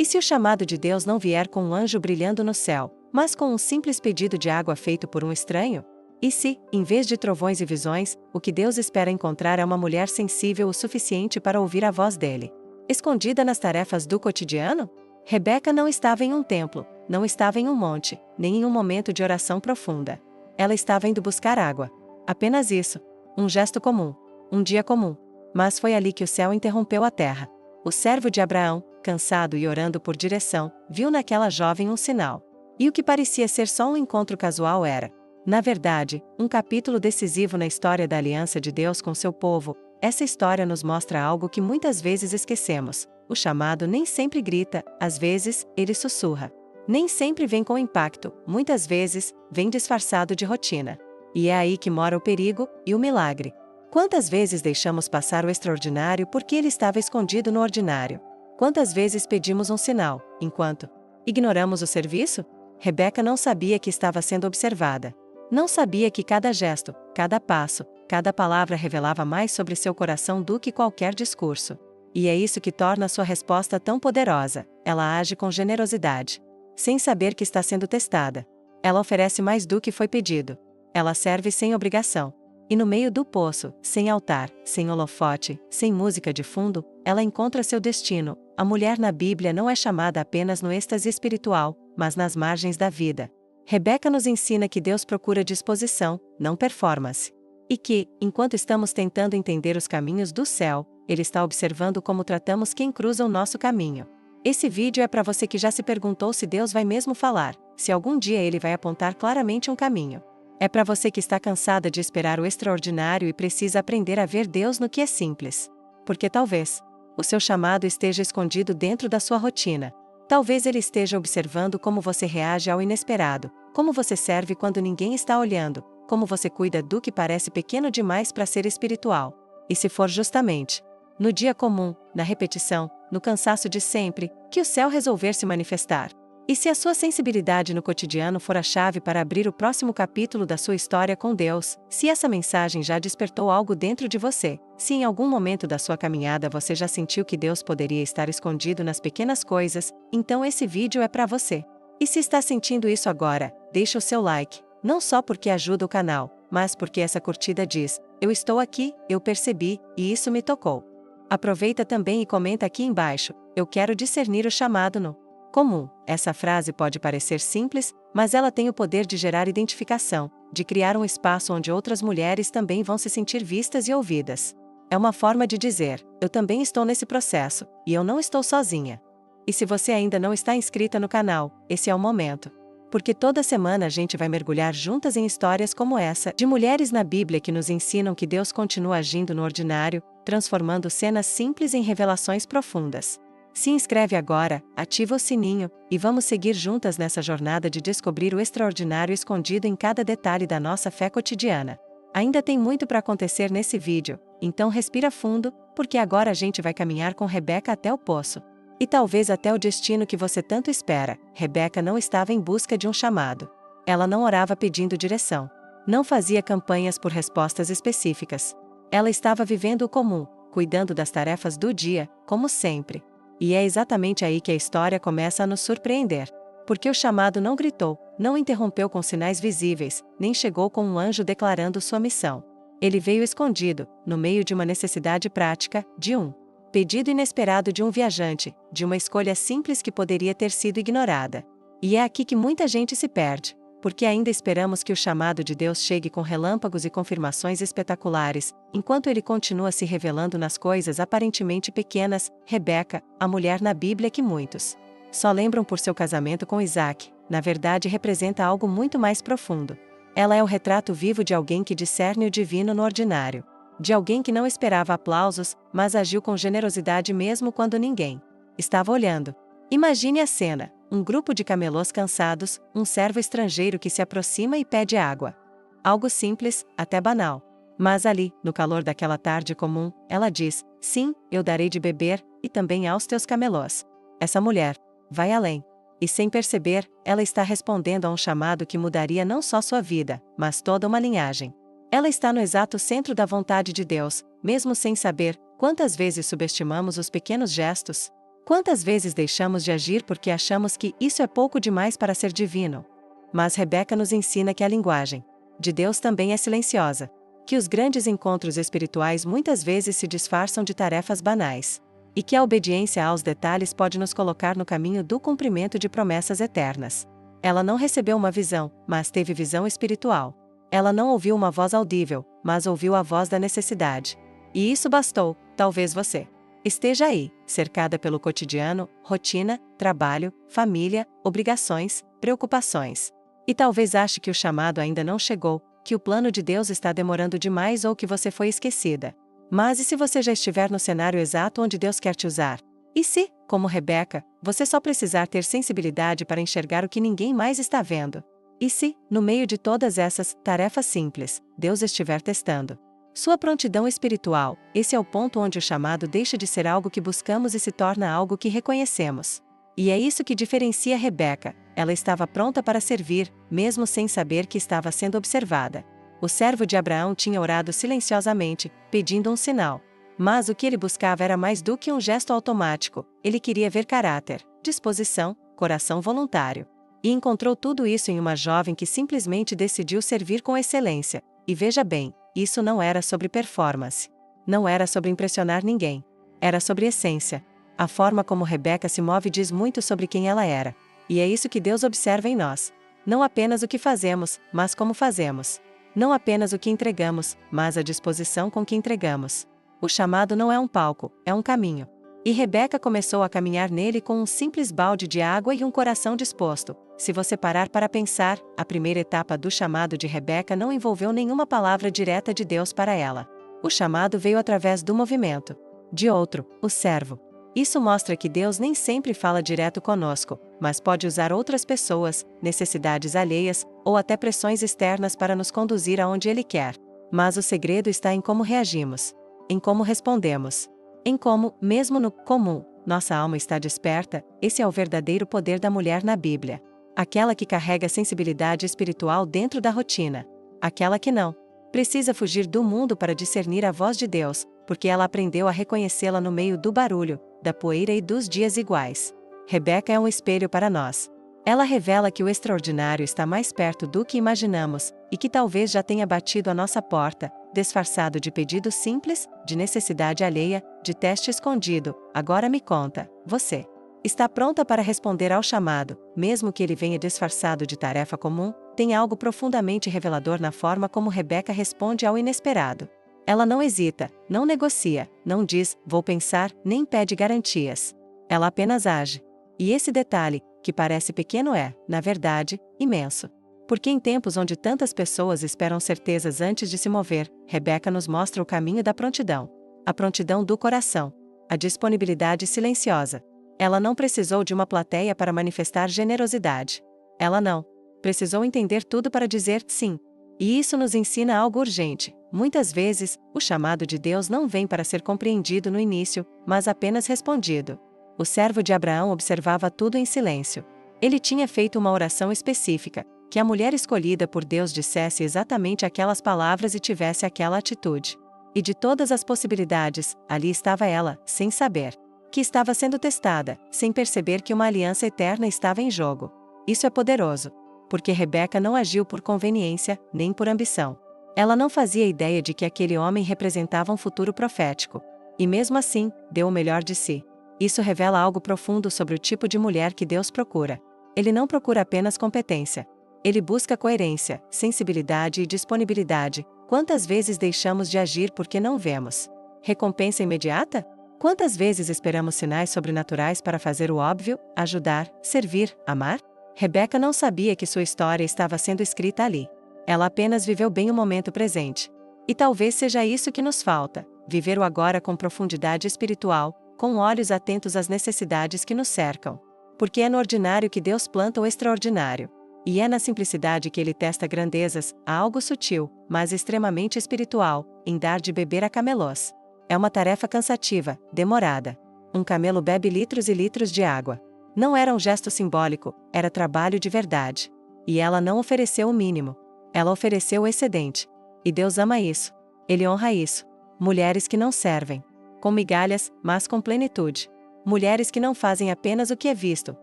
E se o chamado de Deus não vier com um anjo brilhando no céu, mas com um simples pedido de água feito por um estranho? E se, em vez de trovões e visões, o que Deus espera encontrar é uma mulher sensível o suficiente para ouvir a voz dele? Escondida nas tarefas do cotidiano? Rebeca não estava em um templo, não estava em um monte, nem em um momento de oração profunda. Ela estava indo buscar água. Apenas isso. Um gesto comum. Um dia comum. Mas foi ali que o céu interrompeu a terra. O servo de Abraão, cansado e orando por direção, viu naquela jovem um sinal. E o que parecia ser só um encontro casual era, na verdade, um capítulo decisivo na história da aliança de Deus com seu povo. Essa história nos mostra algo que muitas vezes esquecemos. O chamado nem sempre grita, às vezes, ele sussurra. Nem sempre vem com impacto, muitas vezes, vem disfarçado de rotina. E é aí que mora o perigo e o milagre. Quantas vezes deixamos passar o extraordinário porque ele estava escondido no ordinário? Quantas vezes pedimos um sinal, enquanto ignoramos o serviço? Rebeca não sabia que estava sendo observada. Não sabia que cada gesto, cada passo, cada palavra revelava mais sobre seu coração do que qualquer discurso. E é isso que torna sua resposta tão poderosa. Ela age com generosidade, sem saber que está sendo testada. Ela oferece mais do que foi pedido. Ela serve sem obrigação. E no meio do poço, sem altar, sem holofote, sem música de fundo, ela encontra seu destino. A mulher na Bíblia não é chamada apenas no êxtase espiritual, mas nas margens da vida. Rebeca nos ensina que Deus procura disposição, não performance. E que, enquanto estamos tentando entender os caminhos do céu, Ele está observando como tratamos quem cruza o nosso caminho. Esse vídeo é para você que já se perguntou se Deus vai mesmo falar, se algum dia Ele vai apontar claramente um caminho. É para você que está cansada de esperar o extraordinário e precisa aprender a ver Deus no que é simples. Porque talvez o seu chamado esteja escondido dentro da sua rotina. Talvez Ele esteja observando como você reage ao inesperado, como você serve quando ninguém está olhando, como você cuida do que parece pequeno demais para ser espiritual. E se for justamente no dia comum, na repetição, no cansaço de sempre, que o céu resolver se manifestar? E se a sua sensibilidade no cotidiano for a chave para abrir o próximo capítulo da sua história com Deus, se essa mensagem já despertou algo dentro de você, se em algum momento da sua caminhada você já sentiu que Deus poderia estar escondido nas pequenas coisas, então esse vídeo é para você. E se está sentindo isso agora, deixa o seu like, não só porque ajuda o canal, mas porque essa curtida diz: eu estou aqui, eu percebi, e isso me tocou. Aproveita também e comenta aqui embaixo: eu quero discernir o chamado no comum. Essa frase pode parecer simples, mas ela tem o poder de gerar identificação, de criar um espaço onde outras mulheres também vão se sentir vistas e ouvidas. É uma forma de dizer: eu também estou nesse processo, e eu não estou sozinha. E se você ainda não está inscrita no canal, esse é o momento. Porque toda semana a gente vai mergulhar juntas em histórias como essa, de mulheres na Bíblia que nos ensinam que Deus continua agindo no ordinário, transformando cenas simples em revelações profundas. Se inscreve agora, ativa o sininho, e vamos seguir juntas nessa jornada de descobrir o extraordinário escondido em cada detalhe da nossa fé cotidiana. Ainda tem muito para acontecer nesse vídeo, então respira fundo, porque agora a gente vai caminhar com Rebeca até o poço. E talvez até o destino que você tanto espera. Rebeca não estava em busca de um chamado. Ela não orava pedindo direção. Não fazia campanhas por respostas específicas. Ela estava vivendo o comum, cuidando das tarefas do dia, como sempre. E é exatamente aí que a história começa a nos surpreender. Porque o chamado não gritou, não interrompeu com sinais visíveis, nem chegou com um anjo declarando sua missão. Ele veio escondido, no meio de uma necessidade prática, de um pedido inesperado de um viajante, de uma escolha simples que poderia ter sido ignorada. E é aqui que muita gente se perde, porque ainda esperamos que o chamado de Deus chegue com relâmpagos e confirmações espetaculares, enquanto ele continua se revelando nas coisas aparentemente pequenas. Rebeca, a mulher na Bíblia que muitos só lembram por seu casamento com Isaac, na verdade representa algo muito mais profundo. Ela é o retrato vivo de alguém que discerne o divino no ordinário. De alguém que não esperava aplausos, mas agiu com generosidade mesmo quando ninguém estava olhando. Imagine a cena: um grupo de camelôs cansados, um servo estrangeiro que se aproxima e pede água. Algo simples, até banal. Mas ali, no calor daquela tarde comum, ela diz: sim, eu darei de beber, e também aos teus camelôs. Essa mulher vai além. E sem perceber, ela está respondendo a um chamado que mudaria não só sua vida, mas toda uma linhagem. Ela está no exato centro da vontade de Deus, mesmo sem saber. Quantas vezes subestimamos os pequenos gestos? Quantas vezes deixamos de agir porque achamos que isso é pouco demais para ser divino? Mas Rebeca nos ensina que a linguagem de Deus também é silenciosa, que os grandes encontros espirituais muitas vezes se disfarçam de tarefas banais, e que a obediência aos detalhes pode nos colocar no caminho do cumprimento de promessas eternas. Ela não recebeu uma visão, mas teve visão espiritual. Ela não ouviu uma voz audível, mas ouviu a voz da necessidade. E isso bastou. Talvez você esteja aí, cercada pelo cotidiano, rotina, trabalho, família, obrigações, preocupações. E talvez ache que o chamado ainda não chegou, que o plano de Deus está demorando demais ou que você foi esquecida. Mas e se você já estiver no cenário exato onde Deus quer te usar? E se, como Rebeca, você só precisar ter sensibilidade para enxergar o que ninguém mais está vendo? E se, no meio de todas essas tarefas simples, Deus estiver testando sua prontidão espiritual? Esse é o ponto onde o chamado deixa de ser algo que buscamos e se torna algo que reconhecemos. E é isso que diferencia Rebeca. Ela estava pronta para servir, mesmo sem saber que estava sendo observada. O servo de Abraão tinha orado silenciosamente, pedindo um sinal. Mas o que ele buscava era mais do que um gesto automático. Ele queria ver caráter, disposição, coração voluntário. E encontrou tudo isso em uma jovem que simplesmente decidiu servir com excelência. E veja bem, isso não era sobre performance. Não era sobre impressionar ninguém. Era sobre essência. A forma como Rebeca se move diz muito sobre quem ela era. E é isso que Deus observa em nós. Não apenas o que fazemos, mas como fazemos. Não apenas o que entregamos, mas a disposição com que entregamos. O chamado não é um palco, é um caminho. E Rebeca começou a caminhar nele com um simples balde de água e um coração disposto. Se você parar para pensar, a primeira etapa do chamado de Rebeca não envolveu nenhuma palavra direta de Deus para ela. O chamado veio através do movimento de outro, o servo. Isso mostra que Deus nem sempre fala direto conosco, mas pode usar outras pessoas, necessidades alheias, ou até pressões externas para nos conduzir aonde Ele quer. Mas o segredo está em como reagimos, em como respondemos, em como, mesmo no comum, nossa alma está desperta. Esse é o verdadeiro poder da mulher na Bíblia. Aquela que carrega sensibilidade espiritual dentro da rotina. Aquela que não precisa fugir do mundo para discernir a voz de Deus, porque ela aprendeu a reconhecê-la no meio do barulho, da poeira e dos dias iguais. Rebeca é um espelho para nós. Ela revela que o extraordinário está mais perto do que imaginamos, e que talvez já tenha batido a nossa porta, disfarçado de pedido simples, de necessidade alheia, de teste escondido. Agora me conta, você está pronta para responder ao chamado, mesmo que ele venha disfarçado de tarefa comum? Tem algo profundamente revelador na forma como Rebeca responde ao inesperado. Ela não hesita, não negocia, não diz, vou pensar, nem pede garantias. Ela apenas age. E esse detalhe, que parece pequeno é, na verdade, imenso. Porque em tempos onde tantas pessoas esperam certezas antes de se mover, Rebeca nos mostra o caminho da prontidão. A prontidão do coração. A disponibilidade silenciosa. Ela não precisou de uma plateia para manifestar generosidade. Ela não precisou entender tudo para dizer sim. E isso nos ensina algo urgente. Muitas vezes, o chamado de Deus não vem para ser compreendido no início, mas apenas respondido. O servo de Abraão observava tudo em silêncio. Ele tinha feito uma oração específica, que a mulher escolhida por Deus dissesse exatamente aquelas palavras e tivesse aquela atitude. E de todas as possibilidades, ali estava ela, sem saber que estava sendo testada, sem perceber que uma aliança eterna estava em jogo. Isso é poderoso. Porque Rebeca não agiu por conveniência, nem por ambição. Ela não fazia ideia de que aquele homem representava um futuro profético. E mesmo assim, deu o melhor de si. Isso revela algo profundo sobre o tipo de mulher que Deus procura. Ele não procura apenas competência. Ele busca coerência, sensibilidade e disponibilidade. Quantas vezes deixamos de agir porque não vemos recompensa imediata? Quantas vezes esperamos sinais sobrenaturais para fazer o óbvio, ajudar, servir, amar? Rebeca não sabia que sua história estava sendo escrita ali. Ela apenas viveu bem o momento presente. E talvez seja isso que nos falta: viver o agora com profundidade espiritual, com olhos atentos às necessidades que nos cercam. Porque é no ordinário que Deus planta o extraordinário. E é na simplicidade que Ele testa grandezas. Há algo sutil, mas extremamente espiritual, em dar de beber a camelôs. É uma tarefa cansativa, demorada. Um camelo bebe litros e litros de água. Não era um gesto simbólico, era trabalho de verdade. E ela não ofereceu o mínimo. Ela ofereceu o excedente. E Deus ama isso. Ele honra isso. Mulheres que não servem com migalhas, mas com plenitude. Mulheres que não fazem apenas o que é visto,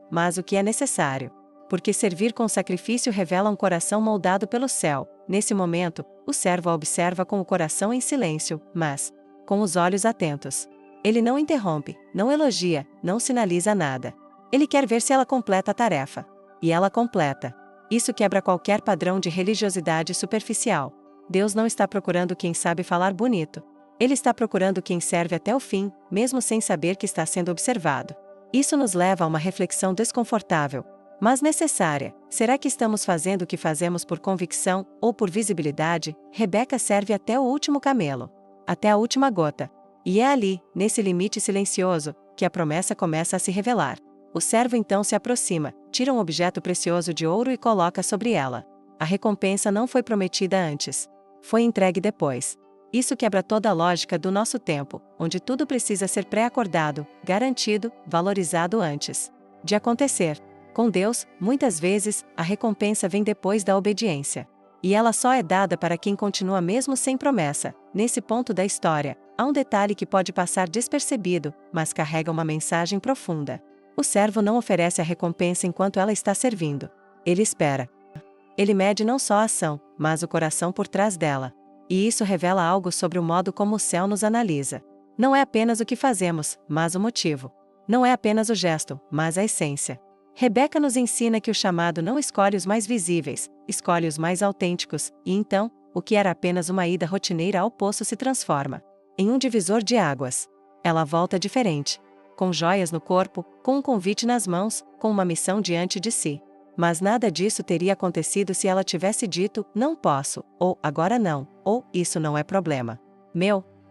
mas o que é necessário. Porque servir com sacrifício revela um coração moldado pelo céu. Nesse momento, o servo a observa com o coração em silêncio, mas com os olhos atentos. Ele não interrompe, não elogia, não sinaliza nada. Ele quer ver se ela completa a tarefa. E ela completa. Isso quebra qualquer padrão de religiosidade superficial. Deus não está procurando quem sabe falar bonito. Ele está procurando quem serve até o fim, mesmo sem saber que está sendo observado. Isso nos leva a uma reflexão desconfortável, mas necessária. Será que estamos fazendo o que fazemos por convicção ou por visibilidade? Rebeca serve até o último camelo, até a última gota. E é ali, nesse limite silencioso, que a promessa começa a se revelar. O servo então se aproxima, tira um objeto precioso de ouro e coloca sobre ela. A recompensa não foi prometida antes. Foi entregue depois. Isso quebra toda a lógica do nosso tempo, onde tudo precisa ser pré-acordado, garantido, valorizado antes de acontecer. Com Deus, muitas vezes, a recompensa vem depois da obediência. E ela só é dada para quem continua mesmo sem promessa. Nesse ponto da história, há um detalhe que pode passar despercebido, mas carrega uma mensagem profunda. O servo não oferece a recompensa enquanto ela está servindo. Ele espera. Ele mede não só a ação, mas o coração por trás dela. E isso revela algo sobre o modo como o céu nos analisa. Não é apenas o que fazemos, mas o motivo. Não é apenas o gesto, mas a essência. Rebeca nos ensina que o chamado não escolhe os mais visíveis, escolhe os mais autênticos, e então, o que era apenas uma ida rotineira ao poço se transforma em um divisor de águas. Ela volta diferente, com joias no corpo, com um convite nas mãos, com uma missão diante de si. Mas nada disso teria acontecido se ela tivesse dito, não posso, ou agora não, ou isso não é problema.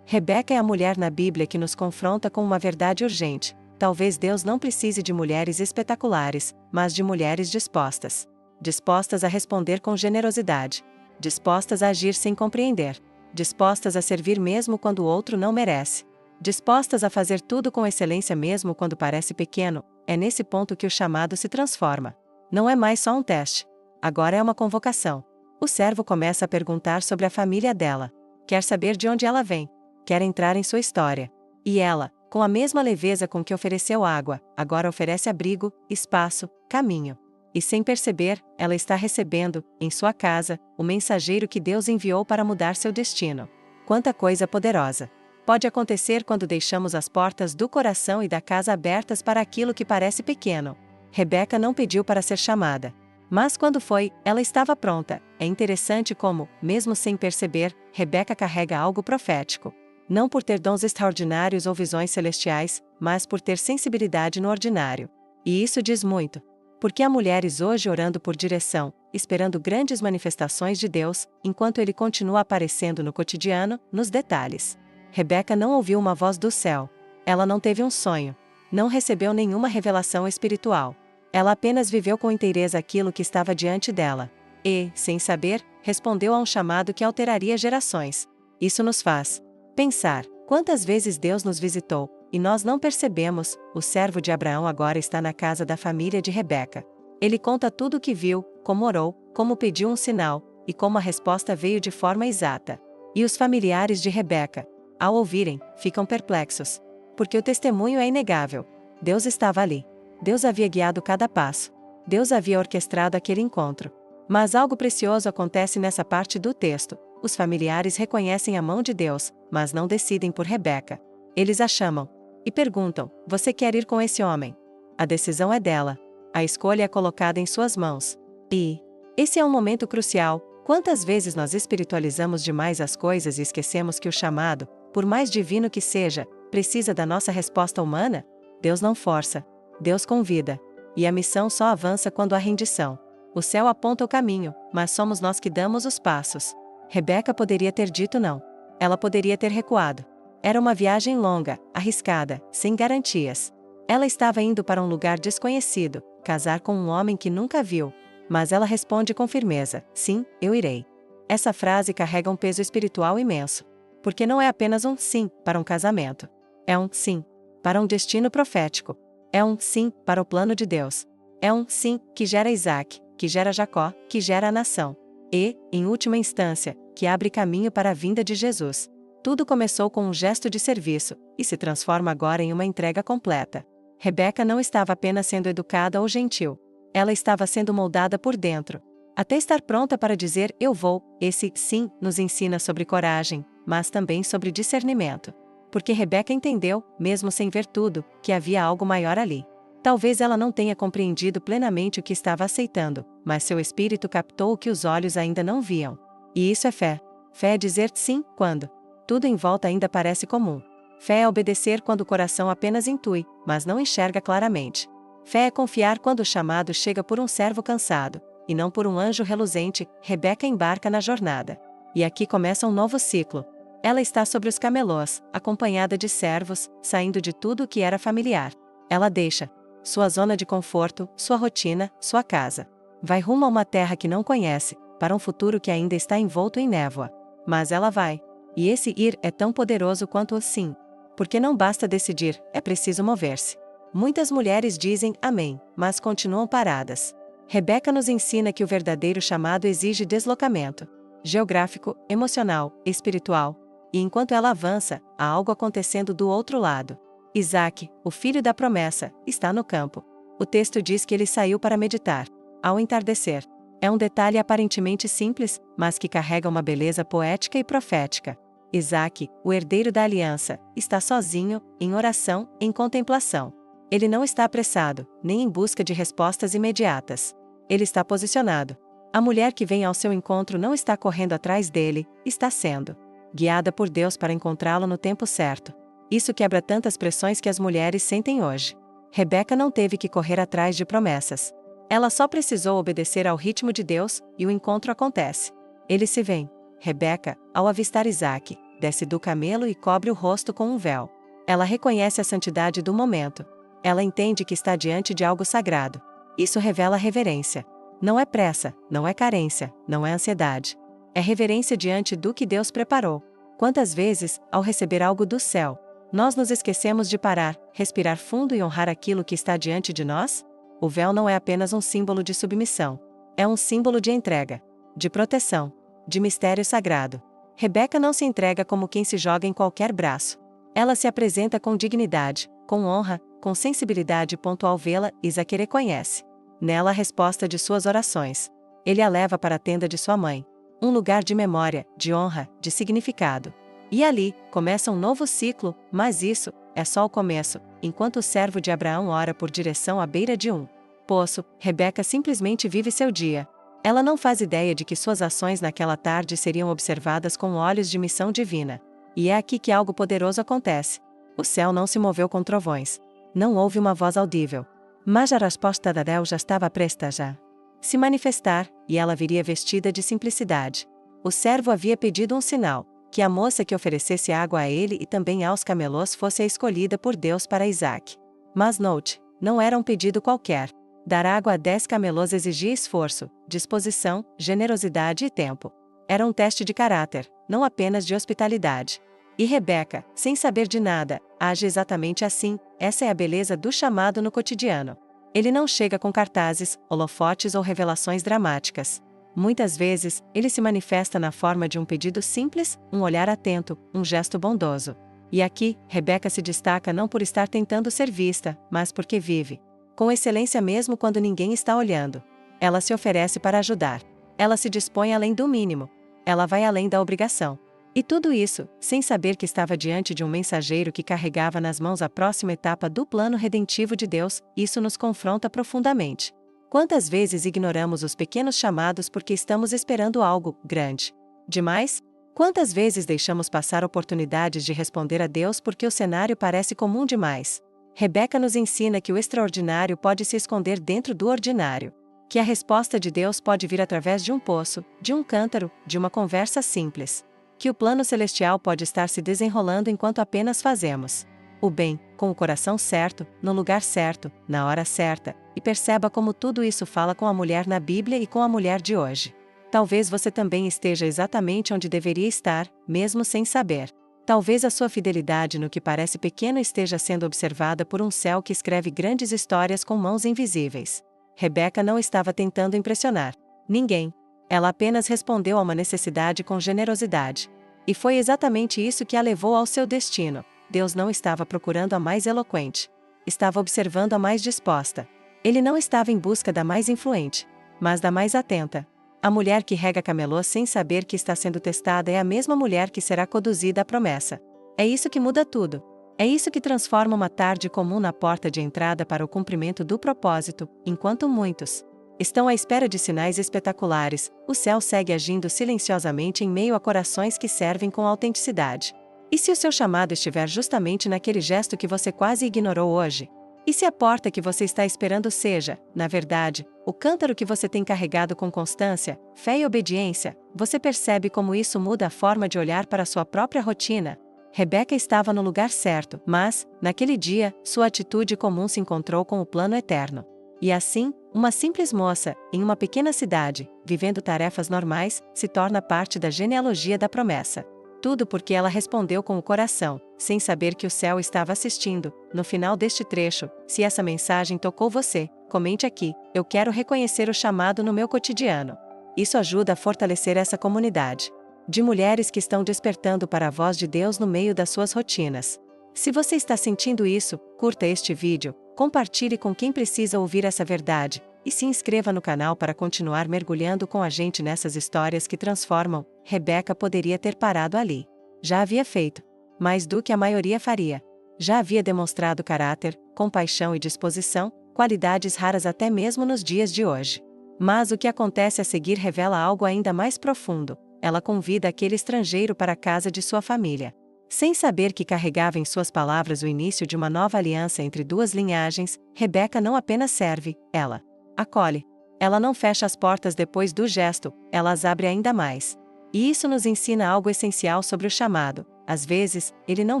Rebeca é a mulher na Bíblia que nos confronta com uma verdade urgente. Talvez Deus não precise de mulheres espetaculares, mas de mulheres dispostas. Dispostas a responder com generosidade. Dispostas a agir sem compreender. Dispostas a servir mesmo quando o outro não merece. Dispostas a fazer tudo com excelência mesmo quando parece pequeno. É nesse ponto que o chamado se transforma. Não é mais só um teste. Agora é uma convocação. O servo começa a perguntar sobre a família dela. Quer saber de onde ela vem. Quer entrar em sua história. E ela, com a mesma leveza com que ofereceu água, agora oferece abrigo, espaço, caminho. E sem perceber, ela está recebendo, em sua casa, o mensageiro que Deus enviou para mudar seu destino. Quanta coisa poderosa! Pode acontecer quando deixamos as portas do coração e da casa abertas para aquilo que parece pequeno. Rebeca não pediu para ser chamada. Mas quando foi, ela estava pronta. É interessante como, mesmo sem perceber, Rebeca carrega algo profético. Não por ter dons extraordinários ou visões celestiais, mas por ter sensibilidade no ordinário. E isso diz muito. Porque há mulheres hoje orando por direção, esperando grandes manifestações de Deus, enquanto Ele continua aparecendo no cotidiano, nos detalhes. Rebeca não ouviu uma voz do céu. Ela não teve um sonho. Não recebeu nenhuma revelação espiritual. Ela apenas viveu com inteireza aquilo que estava diante dela. E, sem saber, respondeu a um chamado que alteraria gerações. Isso nos faz pensar, quantas vezes Deus nos visitou, e nós não percebemos. O servo de Abraão agora está na casa da família de Rebeca. Ele conta tudo o que viu, como orou, como pediu um sinal, e como a resposta veio de forma exata. E os familiares de Rebeca, ao ouvirem, ficam perplexos. Porque o testemunho é inegável. Deus estava ali. Deus havia guiado cada passo. Deus havia orquestrado aquele encontro. Mas algo precioso acontece nessa parte do texto. Os familiares reconhecem a mão de Deus, mas não decidem por Rebeca. Eles a chamam e perguntam: você quer ir com esse homem? A decisão é dela. A escolha é colocada em suas mãos. E esse é um momento crucial. Quantas vezes nós espiritualizamos demais as coisas e esquecemos que o chamado, por mais divino que seja, precisa da nossa resposta humana? Deus não força. Deus convida. E a missão só avança quando há rendição. O céu aponta o caminho, mas somos nós que damos os passos. Rebeca poderia ter dito não. Ela poderia ter recuado. Era uma viagem longa, arriscada, sem garantias. Ela estava indo para um lugar desconhecido, casar com um homem que nunca viu. Mas ela responde com firmeza: sim, eu irei. Essa frase carrega um peso espiritual imenso. Porque não é apenas um sim para um casamento. É um sim para um destino profético. É um sim para o plano de Deus. É um sim que gera Isaac, que gera Jacó, que gera a nação. E, em última instância, que abre caminho para a vinda de Jesus. Tudo começou com um gesto de serviço, e se transforma agora em uma entrega completa. Rebeca não estava apenas sendo educada ou gentil. Ela estava sendo moldada por dentro. Até estar pronta para dizer eu vou, esse sim nos ensina sobre coragem, mas também sobre discernimento. Porque Rebeca entendeu, mesmo sem ver tudo, que havia algo maior ali. Talvez ela não tenha compreendido plenamente o que estava aceitando, mas seu espírito captou o que os olhos ainda não viam. E isso é fé. Fé é dizer sim quando tudo em volta ainda parece comum. Fé é obedecer quando o coração apenas intui, mas não enxerga claramente. Fé é confiar quando o chamado chega por um servo cansado, e não por um anjo reluzente. Rebeca embarca na jornada. E aqui começa um novo ciclo. Ela está sobre os camelôs, acompanhada de servos, saindo de tudo o que era familiar. Ela deixa sua zona de conforto, sua rotina, sua casa. Vai rumo a uma terra que não conhece, para um futuro que ainda está envolto em névoa. Mas ela vai. E esse ir é tão poderoso quanto o sim. Porque não basta decidir, é preciso mover-se. Muitas mulheres dizem amém, mas continuam paradas. Rebeca nos ensina que o verdadeiro chamado exige deslocamento geográfico, emocional, espiritual. E enquanto ela avança, há algo acontecendo do outro lado. Isaque, o filho da promessa, está no campo. O texto diz que ele saiu para meditar. Ao entardecer. É um detalhe aparentemente simples, mas que carrega uma beleza poética e profética. Isaque, o herdeiro da aliança, está sozinho, em oração, em contemplação. Ele não está apressado, nem em busca de respostas imediatas. Ele está posicionado. A mulher que vem ao seu encontro não está correndo atrás dele, está sendo guiada por Deus para encontrá-lo no tempo certo. Isso quebra tantas pressões que as mulheres sentem hoje. Rebeca não teve que correr atrás de promessas. Ela só precisou obedecer ao ritmo de Deus, e o encontro acontece. Ele se vê. Rebeca, ao avistar Isaque, desce do camelo e cobre o rosto com um véu. Ela reconhece a santidade do momento. Ela entende que está diante de algo sagrado. Isso revela reverência. Não é pressa, não é carência, não é ansiedade. É reverência diante do que Deus preparou. Quantas vezes, ao receber algo do céu, nós nos esquecemos de parar, respirar fundo e honrar aquilo que está diante de nós? O véu não é apenas um símbolo de submissão. É um símbolo de entrega, de proteção, de mistério sagrado. Rebeca não se entrega como quem se joga em qualquer braço. Ela se apresenta com dignidade, com honra, com sensibilidade. Ao vê-la, Isaque reconhece nela a resposta de suas orações. Ele a leva para a tenda de sua mãe. Um lugar de memória, de honra, de significado. E ali, começa um novo ciclo, mas isso é só o começo. Enquanto o servo de Abraão ora por direção à beira de um poço, Rebeca simplesmente vive seu dia. Ela não faz ideia de que suas ações naquela tarde seriam observadas com olhos de missão divina. E é aqui que algo poderoso acontece. O céu não se moveu com trovões. Não houve uma voz audível. Mas a resposta de Deus já estava presta a se manifestar, e ela viria vestida de simplicidade. O servo havia pedido um sinal, que a moça que oferecesse água a ele e também aos camelôs fosse a escolhida por Deus para Isaque. Mas note, não era um pedido qualquer. Dar água a 10 camelôs exigia esforço, disposição, generosidade e tempo. Era um teste de caráter, não apenas de hospitalidade. E Rebeca, sem saber de nada, age exatamente assim. Essa é a beleza do chamado no cotidiano. Ele não chega com cartazes, holofotes ou revelações dramáticas. Muitas vezes, ele se manifesta na forma de um pedido simples, um olhar atento, um gesto bondoso. E aqui, Rebeca se destaca não por estar tentando ser vista, mas porque vive com excelência mesmo quando ninguém está olhando. Ela se oferece para ajudar. Ela se dispõe além do mínimo. Ela vai além da obrigação. E tudo isso, sem saber que estava diante de um mensageiro que carregava nas mãos a próxima etapa do plano redentivo de Deus. Isso nos confronta profundamente. Quantas vezes ignoramos os pequenos chamados porque estamos esperando algo grande demais? Quantas vezes deixamos passar oportunidades de responder a Deus porque o cenário parece comum demais? Rebeca nos ensina que o extraordinário pode se esconder dentro do ordinário. Que a resposta de Deus pode vir através de um poço, de um cântaro, de uma conversa simples. Que o plano celestial pode estar se desenrolando enquanto apenas fazemos o bem, com o coração certo, no lugar certo, na hora certa, e perceba como tudo isso fala com a mulher na Bíblia e com a mulher de hoje. Talvez você também esteja exatamente onde deveria estar, mesmo sem saber. Talvez a sua fidelidade no que parece pequeno esteja sendo observada por um céu que escreve grandes histórias com mãos invisíveis. Rebeca não estava tentando impressionar ninguém. Ela apenas respondeu a uma necessidade com generosidade. E foi exatamente isso que a levou ao seu destino. Deus não estava procurando a mais eloquente. estava observando a mais disposta. Ele não estava em busca da mais influente, mas da mais atenta. A mulher que rega camelôs sem saber que está sendo testada é a mesma mulher que será conduzida à promessa. É isso que muda tudo. É isso que transforma uma tarde comum na porta de entrada para o cumprimento do propósito, enquanto muitos estão à espera de sinais espetaculares, o céu segue agindo silenciosamente em meio a corações que servem com autenticidade. E se o seu chamado estiver justamente naquele gesto que você quase ignorou hoje? E se a porta que você está esperando seja, na verdade, o cântaro que você tem carregado com constância, fé e obediência, você percebe como isso muda a forma de olhar para a sua própria rotina? Rebeca estava no lugar certo, mas, naquele dia, sua atitude comum se encontrou com o plano eterno. E assim, uma simples moça, em uma pequena cidade, vivendo tarefas normais, se torna parte da genealogia da promessa. Tudo porque ela respondeu com o coração, sem saber que o céu estava assistindo. No final deste trecho, se essa mensagem tocou você, comente aqui: eu quero reconhecer o chamado no meu cotidiano. Isso ajuda a fortalecer essa comunidade de mulheres que estão despertando para a voz de Deus no meio das suas rotinas. Se você está sentindo isso, curta este vídeo, compartilhe com quem precisa ouvir essa verdade, e se inscreva no canal para continuar mergulhando com a gente nessas histórias que transformam. Rebeca poderia ter parado ali. Já havia feito mais do que a maioria faria. Já havia demonstrado caráter, compaixão e disposição, qualidades raras até mesmo nos dias de hoje. Mas o que acontece a seguir revela algo ainda mais profundo. Ela convida aquele estrangeiro para a casa de sua família. Sem saber que carregava em suas palavras o início de uma nova aliança entre duas linhagens, Rebeca não apenas serve, ela acolhe. Ela não fecha as portas depois do gesto, ela as abre ainda mais. E isso nos ensina algo essencial sobre o chamado. Às vezes, ele não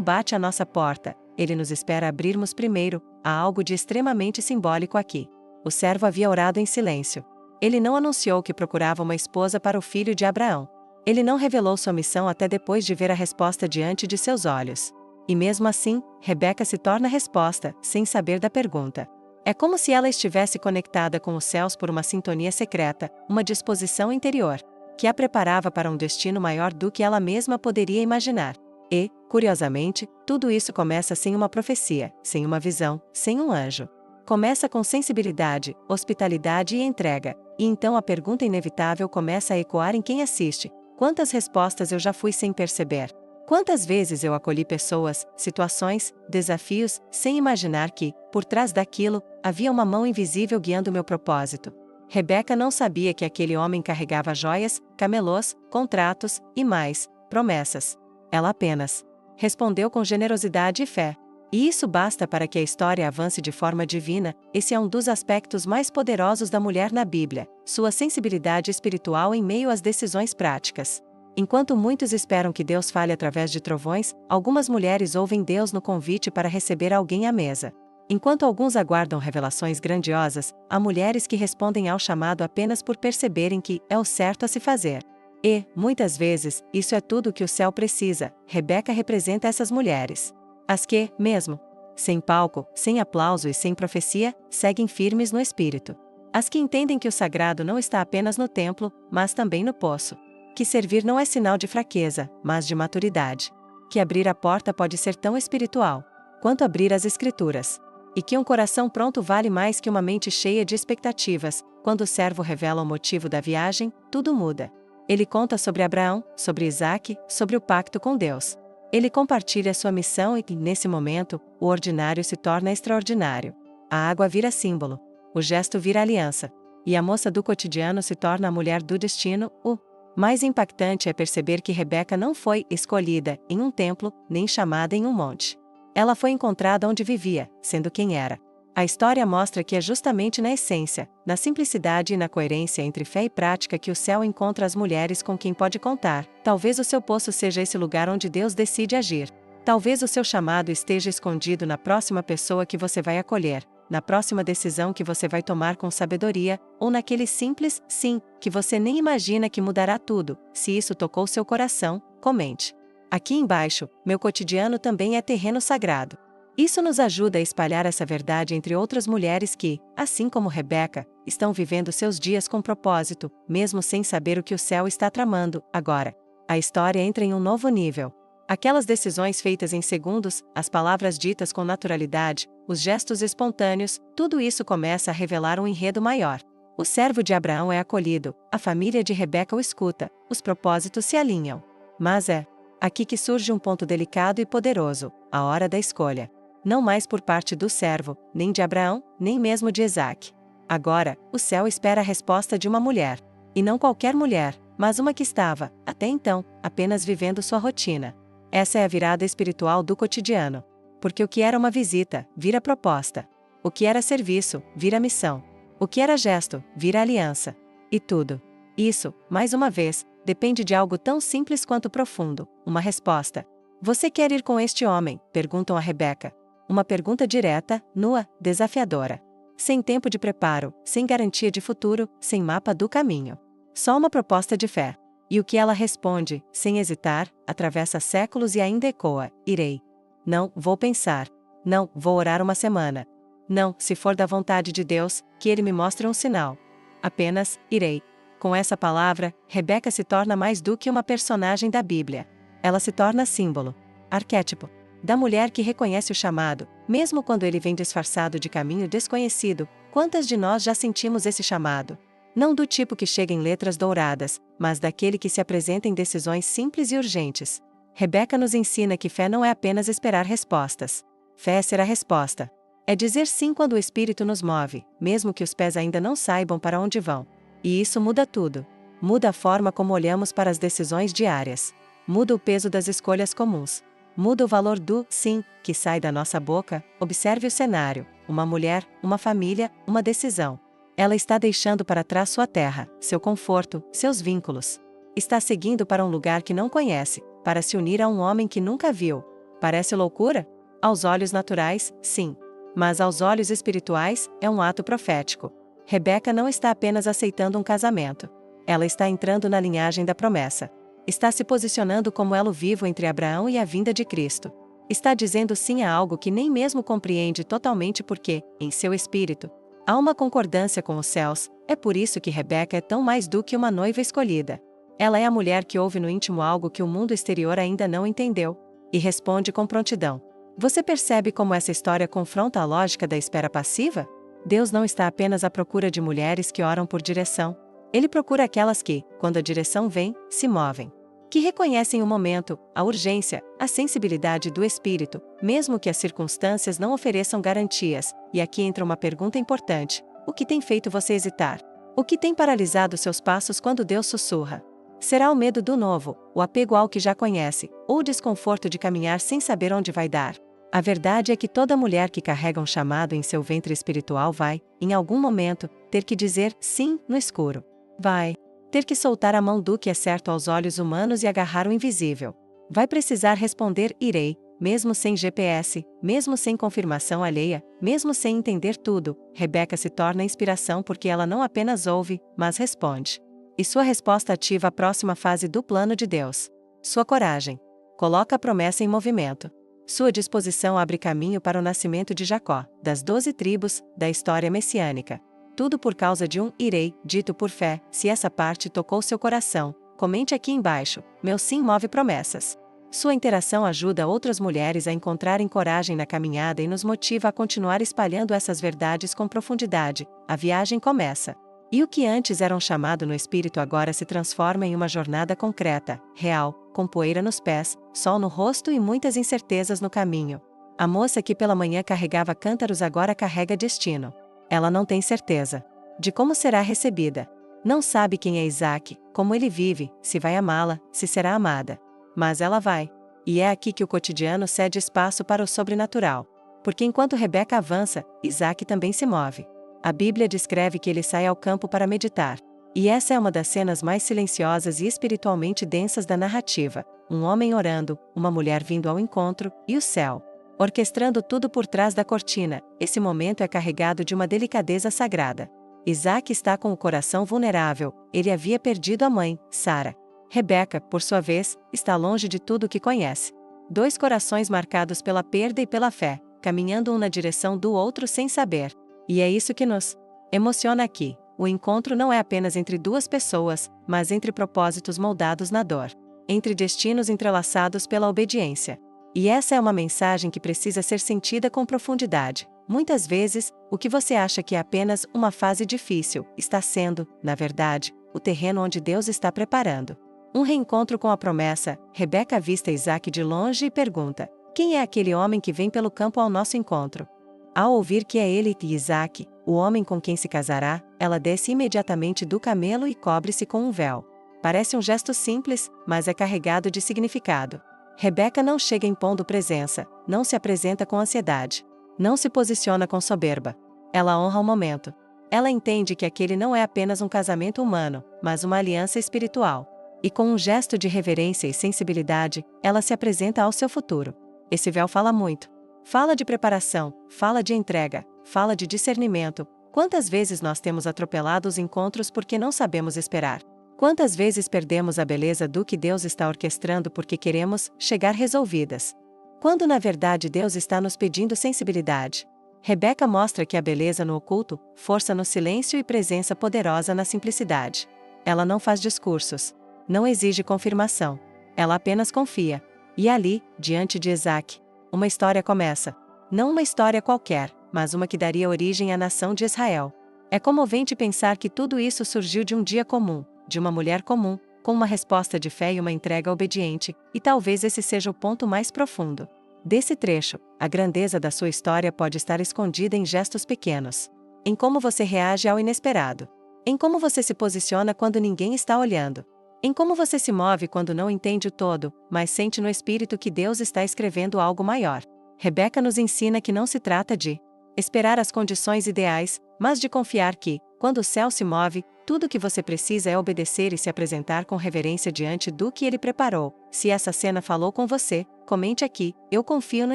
bate à nossa porta, ele nos espera abrirmos primeiro. Há algo de extremamente simbólico aqui. O servo havia orado em silêncio. Ele não anunciou que procurava uma esposa para o filho de Abraão. Ele não revelou sua missão até depois de ver a resposta diante de seus olhos. E mesmo assim, Rebeca se torna a resposta, sem saber da pergunta. É como se ela estivesse conectada com os céus por uma sintonia secreta, uma disposição interior, que a preparava para um destino maior do que ela mesma poderia imaginar. E, curiosamente, tudo isso começa sem uma profecia, sem uma visão, sem um anjo. Começa com sensibilidade, hospitalidade e entrega, e então a pergunta inevitável começa a ecoar em quem assiste: quantas respostas eu já fui sem perceber? Quantas vezes eu acolhi pessoas, situações, desafios, sem imaginar que, por trás daquilo, havia uma mão invisível guiando meu propósito? Rebeca não sabia que aquele homem carregava joias, camelôs, contratos, e mais, promessas. Ela apenas respondeu com generosidade e fé. E isso basta para que a história avance de forma divina. Esse é um dos aspectos mais poderosos da mulher na Bíblia, sua sensibilidade espiritual em meio às decisões práticas. Enquanto muitos esperam que Deus fale através de trovões, algumas mulheres ouvem Deus no convite para receber alguém à mesa. Enquanto alguns aguardam revelações grandiosas, há mulheres que respondem ao chamado apenas por perceberem que é o certo a se fazer. E, muitas vezes, isso é tudo o que o céu precisa. Rebeca representa essas mulheres. As que, mesmo sem palco, sem aplauso e sem profecia, seguem firmes no espírito. As que entendem que o sagrado não está apenas no templo, mas também no poço. Que servir não é sinal de fraqueza, mas de maturidade. Que abrir a porta pode ser tão espiritual quanto abrir as escrituras. E que um coração pronto vale mais que uma mente cheia de expectativas. Quando o servo revela o motivo da viagem, tudo muda. Ele conta sobre Abraão, sobre Isaque, sobre o pacto com Deus. Ele compartilha sua missão e, nesse momento, o ordinário se torna extraordinário. A água vira símbolo. O gesto vira aliança. E a moça do cotidiano se torna a mulher do destino. O mais impactante é perceber que Rebeca não foi escolhida em um templo, nem chamada em um monte. Ela foi encontrada onde vivia, sendo quem era. A história mostra que é justamente na essência, na simplicidade e na coerência entre fé e prática que o céu encontra as mulheres com quem pode contar. Talvez o seu poço seja esse lugar onde Deus decide agir. Talvez o seu chamado esteja escondido na próxima pessoa que você vai acolher, na próxima decisão que você vai tomar com sabedoria, ou naquele simples sim que você nem imagina que mudará tudo. Se isso tocou seu coração, comente aqui embaixo. Meu cotidiano também é terreno sagrado. Isso nos ajuda a espalhar essa verdade entre outras mulheres que, assim como Rebeca, estão vivendo seus dias com propósito, mesmo sem saber o que o céu está tramando. Agora, a história entra em um novo nível. Aquelas decisões feitas em segundos, as palavras ditas com naturalidade, os gestos espontâneos, tudo isso começa a revelar um enredo maior. O servo de Abraão é acolhido, a família de Rebeca o escuta, os propósitos se alinham. Mas é aqui que surge um ponto delicado e poderoso, a hora da escolha. Não mais por parte do servo, nem de Abraão, nem mesmo de Isaque. Agora, o céu espera a resposta de uma mulher. E não qualquer mulher, mas uma que estava, até então, apenas vivendo sua rotina. Essa é a virada espiritual do cotidiano. Porque o que era uma visita, vira proposta. O que era serviço, vira missão. O que era gesto, vira aliança. E tudo isso, mais uma vez, depende de algo tão simples quanto profundo, uma resposta. Você quer ir com este homem? Perguntam a Rebeca. Uma pergunta direta, nua, desafiadora. Sem tempo de preparo, sem garantia de futuro, sem mapa do caminho. Só uma proposta de fé. E o que ela responde, sem hesitar, atravessa séculos e ainda ecoa: irei. Não, vou pensar. Não, vou orar uma semana. Não, se for da vontade de Deus, que Ele me mostre um sinal. Apenas, irei. Com essa palavra, Rebeca se torna mais do que uma personagem da Bíblia. Ela se torna símbolo, arquétipo, da mulher que reconhece o chamado, mesmo quando ele vem disfarçado de caminho desconhecido. Quantas de nós já sentimos esse chamado? Não do tipo que chega em letras douradas, mas daquele que se apresenta em decisões simples e urgentes. Rebeca nos ensina que fé não é apenas esperar respostas. Fé é ser a resposta. É dizer sim quando o Espírito nos move, mesmo que os pés ainda não saibam para onde vão. E isso muda tudo. Muda a forma como olhamos para as decisões diárias. Muda o peso das escolhas comuns. Muda o valor do sim que sai da nossa boca. Observe o cenário: uma mulher, uma família, uma decisão. Ela está deixando para trás sua terra, seu conforto, seus vínculos. Está seguindo para um lugar que não conhece, para se unir a um homem que nunca viu. Parece loucura? Aos olhos naturais, sim. Mas aos olhos espirituais, é um ato profético. Rebeca não está apenas aceitando um casamento. Ela está entrando na linhagem da promessa. Está se posicionando como elo vivo entre Abraão e a vinda de Cristo. Está dizendo sim a algo que nem mesmo compreende totalmente porque, em seu espírito, há uma concordância com os céus. É por isso que Rebeca é tão mais do que uma noiva escolhida. Ela é a mulher que ouve no íntimo algo que o mundo exterior ainda não entendeu, e responde com prontidão. Você percebe como essa história confronta a lógica da espera passiva? Deus não está apenas à procura de mulheres que oram por direção. Ele procura aquelas que, quando a direção vem, se movem. Que reconhecem o momento, a urgência, a sensibilidade do espírito, mesmo que as circunstâncias não ofereçam garantias. E aqui entra uma pergunta importante: o que tem feito você hesitar? O que tem paralisado seus passos quando Deus sussurra? Será o medo do novo, o apego ao que já conhece, ou o desconforto de caminhar sem saber onde vai dar? A verdade é que toda mulher que carrega um chamado em seu ventre espiritual vai, em algum momento, ter que dizer sim no escuro. Vai ter que soltar a mão do que é certo aos olhos humanos e agarrar o invisível. Vai precisar responder irei, mesmo sem GPS, mesmo sem confirmação alheia, mesmo sem entender tudo. Rebeca se torna inspiração porque ela não apenas ouve, mas responde. E sua resposta ativa a próxima fase do plano de Deus. Sua coragem coloca a promessa em movimento. Sua disposição abre caminho para o nascimento de Jacó, das 12 tribos, da história messiânica. Tudo por causa de um irei, dito por fé. Se essa parte tocou seu coração, comente aqui embaixo: meu sim move promessas. Sua interação ajuda outras mulheres a encontrarem coragem na caminhada e nos motiva a continuar espalhando essas verdades com profundidade. A viagem começa. E o que antes era um chamado no espírito agora se transforma em uma jornada concreta, real, com poeira nos pés, sol no rosto e muitas incertezas no caminho. A moça que pela manhã carregava cântaros agora carrega destino. Ela não tem certeza de como será recebida. Não sabe quem é Isaque, como ele vive, se vai amá-la, se será amada. Mas ela vai. E é aqui que o cotidiano cede espaço para o sobrenatural. Porque enquanto Rebeca avança, Isaque também se move. A Bíblia descreve que ele sai ao campo para meditar. E essa é uma das cenas mais silenciosas e espiritualmente densas da narrativa. Um homem orando, uma mulher vindo ao encontro, e o céu orquestrando tudo por trás da cortina. Esse momento é carregado de uma delicadeza sagrada. Isaque está com o coração vulnerável, ele havia perdido a mãe, Sara. Rebeca, por sua vez, está longe de tudo o que conhece. Dois corações marcados pela perda e pela fé, caminhando um na direção do outro sem saber. E é isso que nos emociona aqui. O encontro não é apenas entre duas pessoas, mas entre propósitos moldados na dor. entre destinos entrelaçados pela obediência. E essa é uma mensagem que precisa ser sentida com profundidade. Muitas vezes, o que você acha que é apenas uma fase difícil, está sendo, na verdade, o terreno onde Deus está preparando um reencontro com a promessa. Rebeca avista Isaque de longe e pergunta: quem é aquele homem que vem pelo campo ao nosso encontro? Ao ouvir que é ele e Isaque, o homem com quem se casará, ela desce imediatamente do camelo e cobre-se com um véu. Parece um gesto simples, mas é carregado de significado. Rebeca não chega impondo presença, não se apresenta com ansiedade, não se posiciona com soberba. Ela honra o momento. Ela entende que aquele não é apenas um casamento humano, mas uma aliança espiritual. E com um gesto de reverência e sensibilidade, ela se apresenta ao seu futuro. Esse véu fala muito. Fala de preparação, fala de entrega, fala de discernimento. Quantas vezes nós temos atropelado os encontros porque não sabemos esperar? Quantas vezes perdemos a beleza do que Deus está orquestrando porque queremos chegar resolvidas? Quando na verdade Deus está nos pedindo sensibilidade. Rebeca mostra que a beleza no oculto, força no silêncio e presença poderosa na simplicidade. Ela não faz discursos. Não exige confirmação. Ela apenas confia. E ali, diante de Isaque, uma história começa. Não uma história qualquer, mas uma que daria origem à nação de Israel. É comovente pensar que tudo isso surgiu de um dia comum, de uma mulher comum, com uma resposta de fé e uma entrega obediente, e talvez esse seja o ponto mais profundo desse trecho. A grandeza da sua história pode estar escondida em gestos pequenos. Em como você reage ao inesperado. Em como você se posiciona quando ninguém está olhando. Em como você se move quando não entende o todo, mas sente no espírito que Deus está escrevendo algo maior. Rebeca nos ensina que não se trata de esperar as condições ideais, mas de confiar que, quando o céu se move, tudo o que você precisa é obedecer e se apresentar com reverência diante do que Ele preparou. Se essa cena falou com você, comente aqui: eu confio no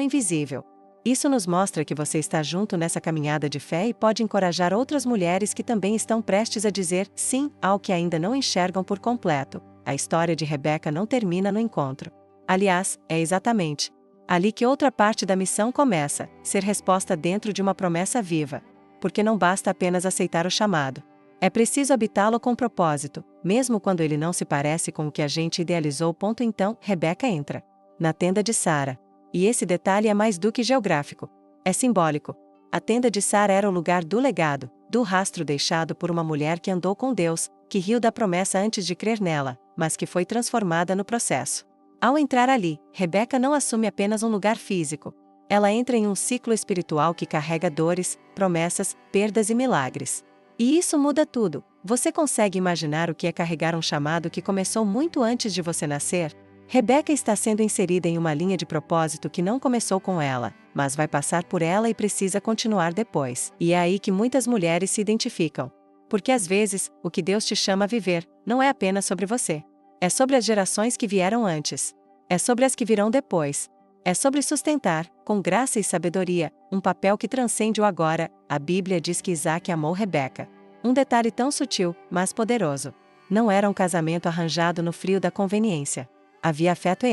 invisível. Isso nos mostra que você está junto nessa caminhada de fé e pode encorajar outras mulheres que também estão prestes a dizer sim ao que ainda não enxergam por completo. A história de Rebeca não termina no encontro. Aliás, é exatamente ali que outra parte da missão começa: ser resposta dentro de uma promessa viva. Porque não basta apenas aceitar o chamado. É preciso habitá-lo com propósito, mesmo quando ele não se parece com o que a gente idealizou. Então, Rebeca entra na tenda de Sara. E esse detalhe é mais do que geográfico. É simbólico. A tenda de Sara era o lugar do legado, do rastro deixado por uma mulher que andou com Deus, que riu da promessa antes de crer nela, mas que foi transformada no processo. Ao entrar ali, Rebeca não assume apenas um lugar físico. Ela entra em um ciclo espiritual que carrega dores, promessas, perdas e milagres. E isso muda tudo. Você consegue imaginar o que é carregar um chamado que começou muito antes de você nascer? Rebeca está sendo inserida em uma linha de propósito que não começou com ela, mas vai passar por ela e precisa continuar depois. E é aí que muitas mulheres se identificam. Porque às vezes, o que Deus te chama a viver, não é apenas sobre você. É sobre as gerações que vieram antes. É sobre as que virão depois. É sobre sustentar, com graça e sabedoria, um papel que transcende o agora. A Bíblia diz que Isaque amou Rebeca. Um detalhe tão sutil, mas poderoso. Não era um casamento arranjado no frio da conveniência. Havia afeto e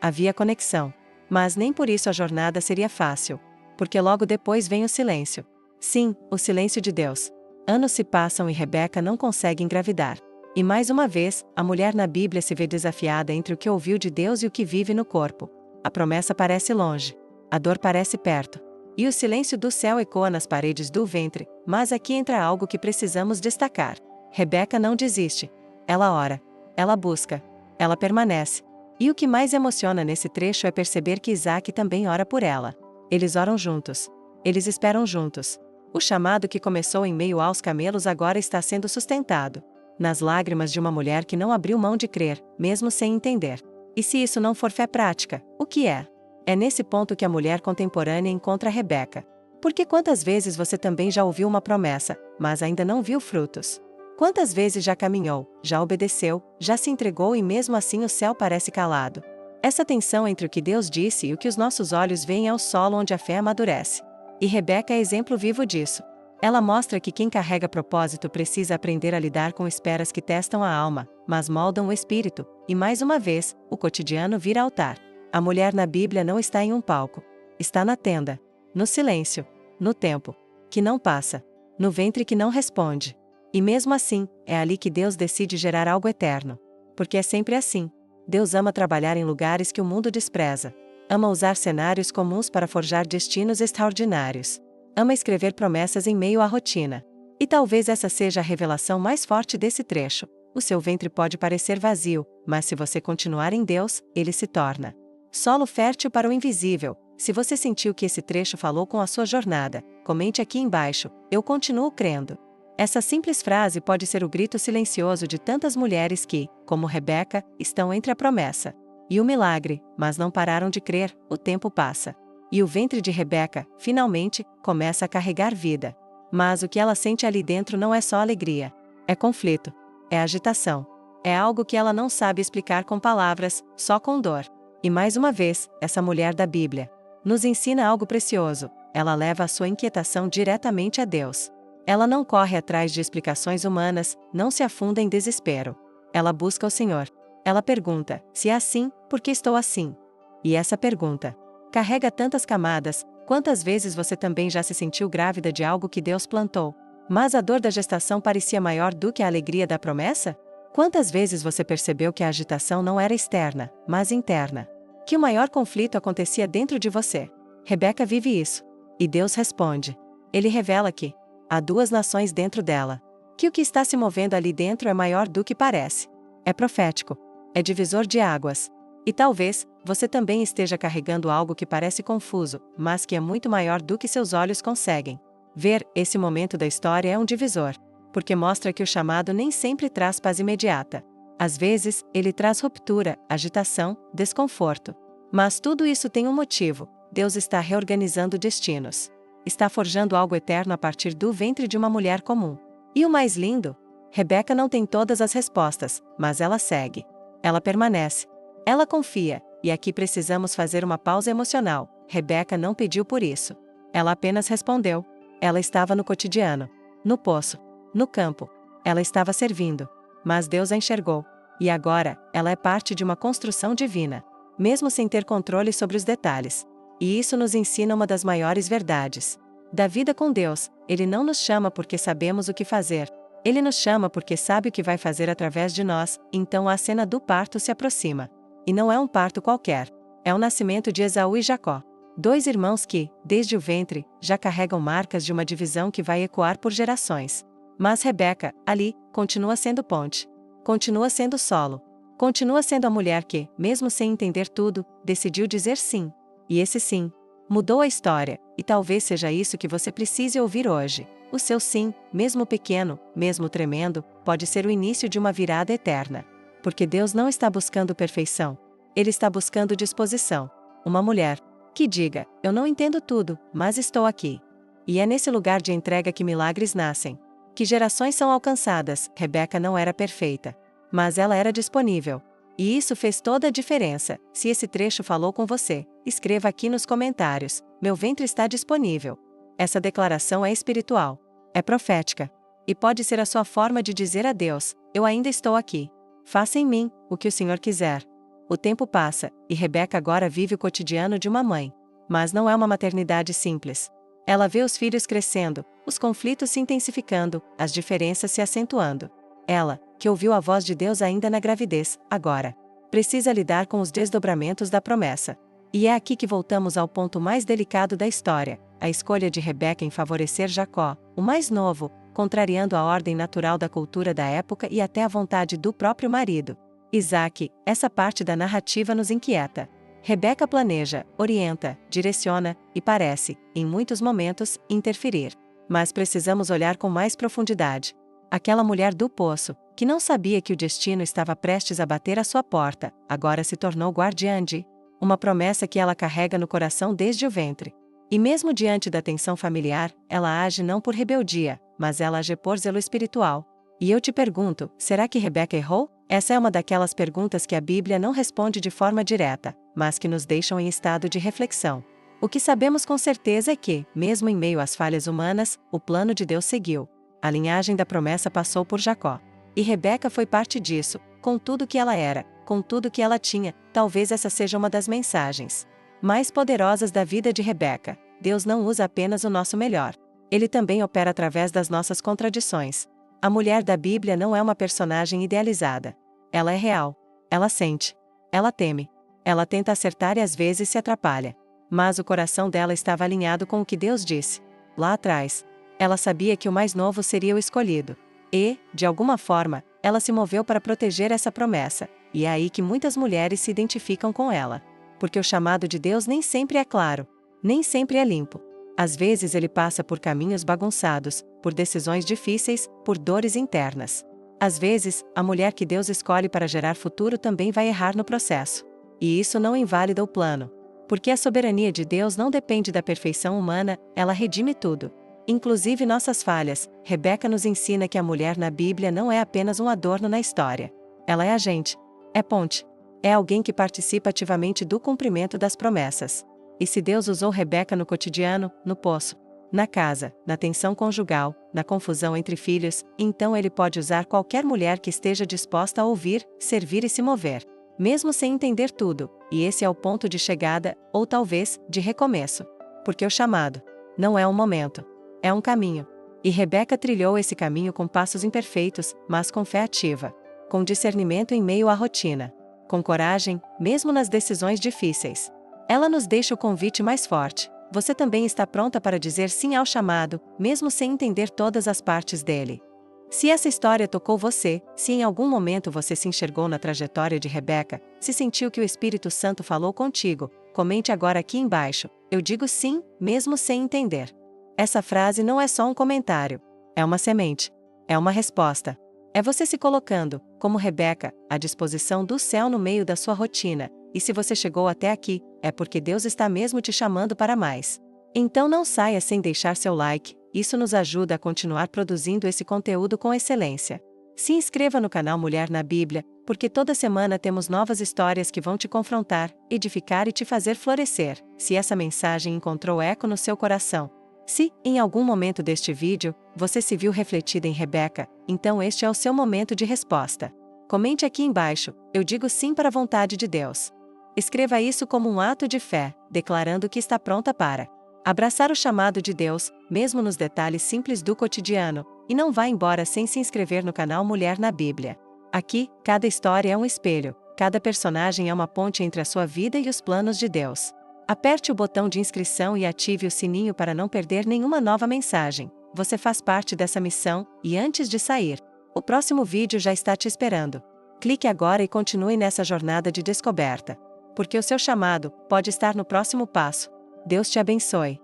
havia conexão. Mas nem por isso a jornada seria fácil. Porque logo depois vem o silêncio. Sim, o silêncio de Deus. Anos se passam e Rebeca não consegue engravidar. E mais uma vez, a mulher na Bíblia se vê desafiada entre o que ouviu de Deus e o que vive no corpo. A promessa parece longe. A dor parece perto. E o silêncio do céu ecoa nas paredes do ventre. Mas aqui entra algo que precisamos destacar. Rebeca não desiste. Ela ora. Ela busca. Ela permanece. E o que mais emociona nesse trecho é perceber que Isaque também ora por ela. Eles oram juntos. Eles esperam juntos. O chamado que começou em meio aos camelos agora está sendo sustentado nas lágrimas de uma mulher que não abriu mão de crer, mesmo sem entender. E se isso não for fé prática, o que é? É nesse ponto que a mulher contemporânea encontra Rebeca. Porque quantas vezes você também já ouviu uma promessa, mas ainda não viu frutos? Quantas vezes já caminhou, já obedeceu, já se entregou e mesmo assim o céu parece calado? Essa tensão entre o que Deus disse e o que os nossos olhos veem é o solo onde a fé amadurece. E Rebeca é exemplo vivo disso. Ela mostra que quem carrega propósito precisa aprender a lidar com esperas que testam a alma, mas moldam o espírito, e mais uma vez, o cotidiano vira altar. A mulher na Bíblia não está em um palco. Está na tenda. No silêncio. No tempo que não passa. No ventre que não responde. E mesmo assim, é ali que Deus decide gerar algo eterno. Porque é sempre assim. Deus ama trabalhar em lugares que o mundo despreza. Ama usar cenários comuns para forjar destinos extraordinários. Ama escrever promessas em meio à rotina. E talvez essa seja a revelação mais forte desse trecho. O seu ventre pode parecer vazio, mas se você continuar em Deus, ele se torna solo fértil para o invisível. Se você sentiu que esse trecho falou com a sua jornada, comente aqui embaixo: eu continuo crendo. Essa simples frase pode ser o grito silencioso de tantas mulheres que, como Rebeca, estão entre a promessa e o milagre, mas não pararam de crer. O tempo passa. E o ventre de Rebeca, finalmente, começa a carregar vida. Mas o que ela sente ali dentro não é só alegria. É conflito. É agitação. É algo que ela não sabe explicar com palavras, só com dor. E mais uma vez, essa mulher da Bíblia nos ensina algo precioso. Ela leva a sua inquietação diretamente a Deus. Ela não corre atrás de explicações humanas, não se afunda em desespero. Ela busca o Senhor. Ela pergunta: se é assim, por que estou assim? E essa pergunta carrega tantas camadas. Quantas vezes você também já se sentiu grávida de algo que Deus plantou, mas a dor da gestação parecia maior do que a alegria da promessa? Quantas vezes você percebeu que a agitação não era externa, mas interna? Que o maior conflito acontecia dentro de você? Rebeca vive isso. E Deus responde. Ele revela que há duas nações dentro dela. Que o que está se movendo ali dentro é maior do que parece. É profético. É divisor de águas. E talvez, você também esteja carregando algo que parece confuso, mas que é muito maior do que seus olhos conseguem ver. Esse momento da história é um divisor, porque mostra que o chamado nem sempre traz paz imediata. Às vezes, ele traz ruptura, agitação, desconforto. Mas tudo isso tem um motivo. Deus está reorganizando destinos. Está forjando algo eterno a partir do ventre de uma mulher comum. E o mais lindo? Rebeca não tem todas as respostas, mas ela segue. Ela permanece. Ela confia, e aqui precisamos fazer uma pausa emocional. Rebeca não pediu por isso. Ela apenas respondeu. Ela estava no cotidiano, no poço, no campo. Ela estava servindo. Mas Deus a enxergou. E agora, ela é parte de uma construção divina, mesmo sem ter controle sobre os detalhes. E isso nos ensina uma das maiores verdades da vida com Deus. Ele não nos chama porque sabemos o que fazer. Ele nos chama porque sabe o que vai fazer através de nós. Então a cena do parto se aproxima. E não é um parto qualquer. É o nascimento de Esaú e Jacó. Dois irmãos que, desde o ventre, já carregam marcas de uma divisão que vai ecoar por gerações. Mas Rebeca, ali, continua sendo ponte. Continua sendo solo. Continua sendo a mulher que, mesmo sem entender tudo, decidiu dizer sim. E esse sim mudou a história, e talvez seja isso que você precise ouvir hoje. O seu sim, mesmo pequeno, mesmo tremendo, pode ser o início de uma virada eterna. Porque Deus não está buscando perfeição. Ele está buscando disposição. Uma mulher que diga: eu não entendo tudo, mas estou aqui. E é nesse lugar de entrega que milagres nascem. Que gerações são alcançadas. Rebeca não era perfeita, mas ela era disponível. E isso fez toda a diferença. Se esse trecho falou com você, escreva aqui nos comentários: meu ventre está disponível. Essa declaração é espiritual. É profética. E pode ser a sua forma de dizer a Deus: eu ainda estou aqui. Faça em mim o que o Senhor quiser. O tempo passa, e Rebeca agora vive o cotidiano de uma mãe. Mas não é uma maternidade simples. Ela vê os filhos crescendo, os conflitos se intensificando, as diferenças se acentuando. Ela, que ouviu a voz de Deus ainda na gravidez, agora precisa lidar com os desdobramentos da promessa. E é aqui que voltamos ao ponto mais delicado da história: a escolha de Rebeca em favorecer Jacó, o mais novo, contrariando a ordem natural da cultura da época e até a vontade do próprio marido, Isaque. Essa parte da narrativa nos inquieta. Rebeca planeja, orienta, direciona, e parece, em muitos momentos, interferir. Mas precisamos olhar com mais profundidade. Aquela mulher do poço, que não sabia que o destino estava prestes a bater à sua porta, agora se tornou guardiã de uma promessa que ela carrega no coração desde o ventre. E mesmo diante da tensão familiar, ela age não por rebeldia, mas ela age por zelo espiritual. E eu te pergunto: será que Rebeca errou? Essa é uma daquelas perguntas que a Bíblia não responde de forma direta, mas que nos deixam em estado de reflexão. O que sabemos com certeza é que, mesmo em meio às falhas humanas, o plano de Deus seguiu. A linhagem da promessa passou por Jacó. E Rebeca foi parte disso, com tudo que ela era, com tudo que ela tinha. Talvez essa seja uma das mensagens mais poderosas da vida de Rebeca. Deus não usa apenas o nosso melhor. Ele também opera através das nossas contradições. A mulher da Bíblia não é uma personagem idealizada. Ela é real. Ela sente. Ela teme. Ela tenta acertar e às vezes se atrapalha. Mas o coração dela estava alinhado com o que Deus disse. Lá atrás, ela sabia que o mais novo seria o escolhido. E, de alguma forma, ela se moveu para proteger essa promessa, e é aí que muitas mulheres se identificam com ela. Porque o chamado de Deus nem sempre é claro, nem sempre é limpo. Às vezes ele passa por caminhos bagunçados, por decisões difíceis, por dores internas. Às vezes, a mulher que Deus escolhe para gerar futuro também vai errar no processo. E isso não invalida o plano. Porque a soberania de Deus não depende da perfeição humana, ela redime tudo. Inclusive nossas falhas. Rebeca nos ensina que a mulher na Bíblia não é apenas um adorno na história. Ela é agente. É ponte. É alguém que participa ativamente do cumprimento das promessas. E se Deus usou Rebeca no cotidiano, no poço, na casa, na tensão conjugal, na confusão entre filhos, então Ele pode usar qualquer mulher que esteja disposta a ouvir, servir e se mover. Mesmo sem entender tudo, e esse é o ponto de chegada, ou talvez, de recomeço. Porque o chamado não é um momento, é um caminho. E Rebeca trilhou esse caminho com passos imperfeitos, mas com fé ativa. Com discernimento em meio à rotina. Com coragem, mesmo nas decisões difíceis. Ela nos deixa o convite mais forte. Você também está pronta para dizer sim ao chamado, mesmo sem entender todas as partes dele. Se essa história tocou você, se em algum momento você se enxergou na trajetória de Rebeca, se sentiu que o Espírito Santo falou contigo, comente agora aqui embaixo. Eu digo sim, mesmo sem entender. Essa frase não é só um comentário. É uma semente. É uma resposta. É você se colocando, como Rebeca, à disposição do céu no meio da sua rotina. E se você chegou até aqui, é porque Deus está mesmo te chamando para mais. Então não saia sem deixar seu like, isso nos ajuda a continuar produzindo esse conteúdo com excelência. Se inscreva no canal Mulher na Bíblia, porque toda semana temos novas histórias que vão te confrontar, edificar e te fazer florescer. Se essa mensagem encontrou eco no seu coração, se, em algum momento deste vídeo, você se viu refletida em Rebeca, então este é o seu momento de resposta. Comente aqui embaixo, eu digo sim para a vontade de Deus. Escreva isso como um ato de fé, declarando que está pronta para abraçar o chamado de Deus, mesmo nos detalhes simples do cotidiano, e não vá embora sem se inscrever no canal Mulher na Bíblia. Aqui, cada história é um espelho, cada personagem é uma ponte entre a sua vida e os planos de Deus. Aperte o botão de inscrição e ative o sininho para não perder nenhuma nova mensagem. Você faz parte dessa missão, e antes de sair, o próximo vídeo já está te esperando. Clique agora e continue nessa jornada de descoberta. Porque o seu chamado pode estar no próximo passo. Deus te abençoe.